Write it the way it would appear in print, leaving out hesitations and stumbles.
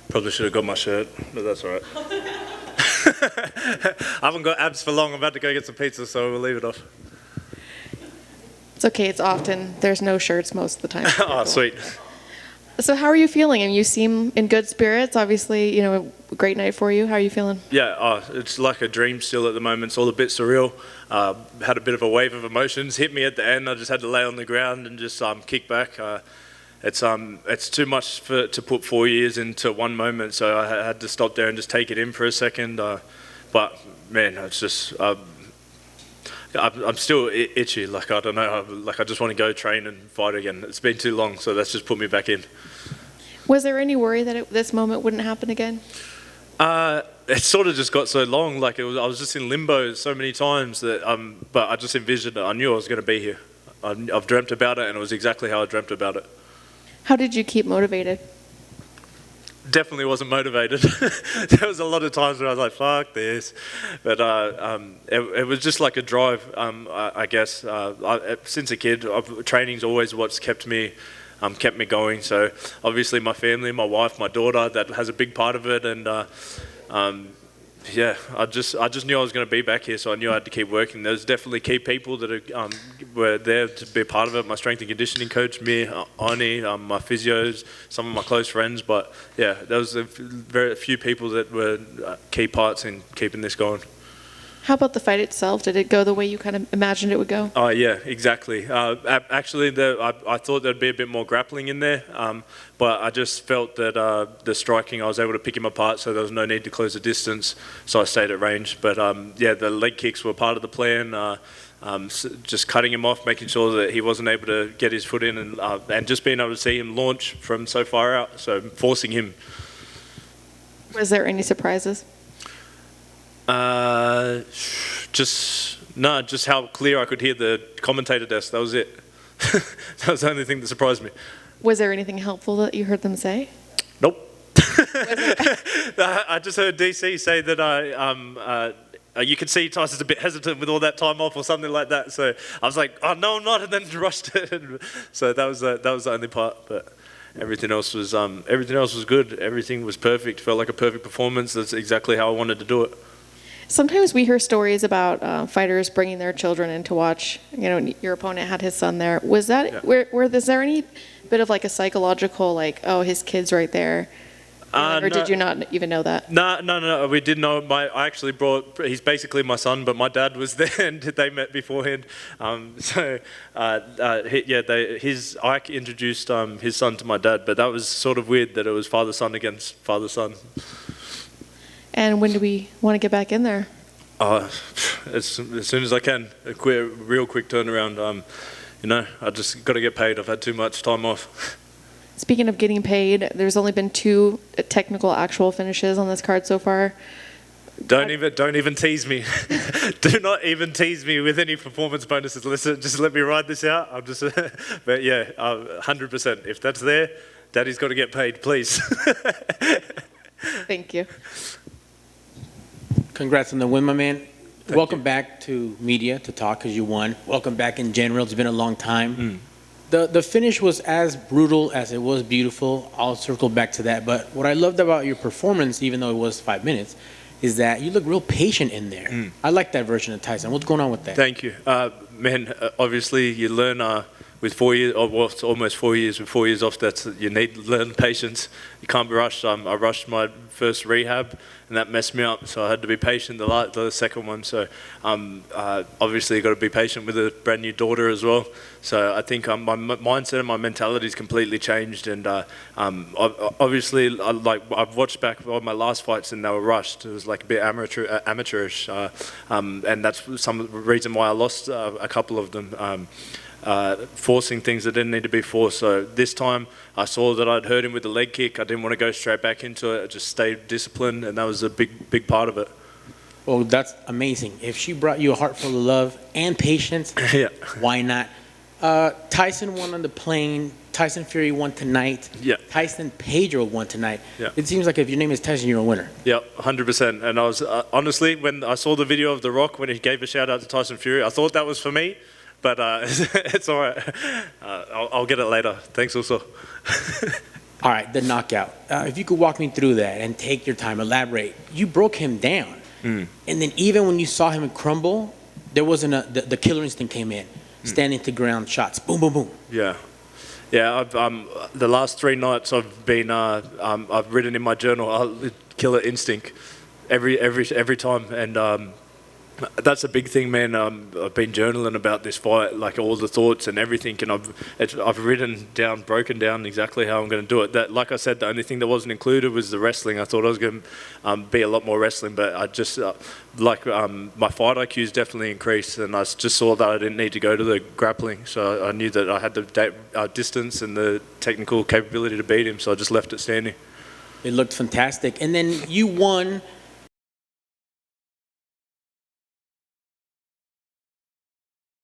Probably should have got my shirt, but that's all right. I haven't got abs for long. I'm about to go get some pizza, so we'll leave it off. It's okay. It's often. There's no shirts most of the time. Oh, sweet. So how are you feeling? And you seem in good spirits. Obviously, you know, a great night for you. How are you feeling? Yeah, it's like a dream still at the moment. It's all a bit surreal. Had a bit of a wave of emotions hit me at the end. I just had to lay on the ground and just kick back. It's too much to put 4 years into one moment, so I had to stop there and just take it in for a second. But man, it's just I'm still itchy. Like I don't know. Like I just want to go train and fight again. It's been too long, so that's just put me back in. Was there any worry that this moment wouldn't happen again? It sort of just got so long. Like I was just in limbo so many times that but I just envisioned it. I knew I was going to be here. I've dreamt about it, and it was exactly how I dreamt about it. How did you keep motivated? Definitely wasn't motivated. There was a lot of times where I was like, fuck this. But it was just like a drive, I guess. Since a kid, training's always what's kept me going. So obviously my family, my wife, my daughter, that has a big part of it. And yeah, I just knew I was going to be back here, so I knew I had to keep working. There's definitely key people that were there to be a part of it. My strength and conditioning coach, me, Ani, my physios, some of my close friends. But yeah, there was very few people that were key parts in keeping this going. How about the fight itself? Did it go the way you kind of imagined it would go? Oh yeah, exactly. Actually, I thought there'd be a bit more grappling in there, but I just felt that the striking, I was able to pick him apart, so there was no need to close the distance, so I stayed at range. But yeah, the leg kicks were part of the plan, just cutting him off, making sure that he wasn't able to get his foot in, and just being able to see him launch from so far out, so forcing him. Was there any surprises? Just how clear I could hear the commentator desk. That was it. That was the only thing that surprised me. Was there anything helpful that you heard them say? Nope. I just heard DC say that you could see Tyson's a bit hesitant with all that time off or something like that. So I was like, oh no, I'm not, and then rushed it. So that was the only part. But everything else was good. Everything was perfect. Felt like a perfect performance. That's exactly how I wanted to do it. Sometimes we hear stories about fighters bringing their children in to watch. You know, your opponent had his son there. Was that is there any bit of like a psychological like, oh, his kid's right there, or no, did you not even know that? No. We did know. I actually he's basically my son, but my dad was there and they met beforehand. I introduced his son to my dad, but that was sort of weird that it was father-son against father-son. And when do we want to get back in there? As soon as I can. Real quick turnaround. I just got to get paid. I've had too much time off. Speaking of getting paid, there's only been 2 technical actual finishes on this card so far. Don't even tease me. Do not even tease me with any performance bonuses. Listen, just let me ride this out. I'll just. But yeah, 100%. If that's there, Daddy's got to get paid, please. Thank you. Congrats on the win, my man. Welcome back to media to talk because you won. Welcome back in general. It's been a long time. The finish was as brutal as it was beautiful. I'll circle back to that. But what I loved about your performance, even though it was 5 minutes, is that you look real patient in there. I like that version of Tyson. What's going on with that? Thank you. Man, obviously you learn with 4 years, it's almost 4 years, with 4 years off, you need to learn patience. You can't be rushed. I rushed my first rehab, and that messed me up, so I had to be patient the second one. So obviously you've got to be patient with a brand new daughter as well. So I think my mindset and my mentality has completely changed, and obviously I've watched back all my last fights and they were rushed. It was like a bit amateurish, and that's some of the reason why I lost a couple of them. Forcing things that didn't need to be forced. So this time I saw that I'd hurt him with the leg kick. I didn't want to go straight back into it. I just stayed disciplined, and that was a big part of it. Well, that's amazing. If she brought you a heart full of love and patience, yeah, why not? Tyson won on the plane. Tyson Fury won tonight. Yeah. Tyson Pedro won tonight. Yeah. It seems like if your name is Tyson, you're a winner. Yeah, 100%. And I was honestly, when I saw the video of The Rock when he gave a shout out to Tyson Fury, I thought that was for me. but it's all right. I'll get it later. Thanks also. All right, the knockout. If you could walk me through that and take your time, elaborate. You broke him down. And then even when you saw him crumble, there wasn't the killer instinct came in. Standing to ground shots. Boom, boom, boom. Yeah. Yeah, the last 3 nights I've been, I've written in my journal, killer instinct every time. And that's a big thing, man. I've been journaling about this fight, like all the thoughts and everything, and I've written down, broken down exactly how I'm going to do it. That, like I said, the only thing that wasn't included was the wrestling. I thought I was going to be a lot more wrestling, but I just my fight IQ's definitely increased, and I just saw that I didn't need to go to the grappling, so I knew that I had the distance and the technical capability to beat him, so I just left it standing. It looked fantastic, and then you won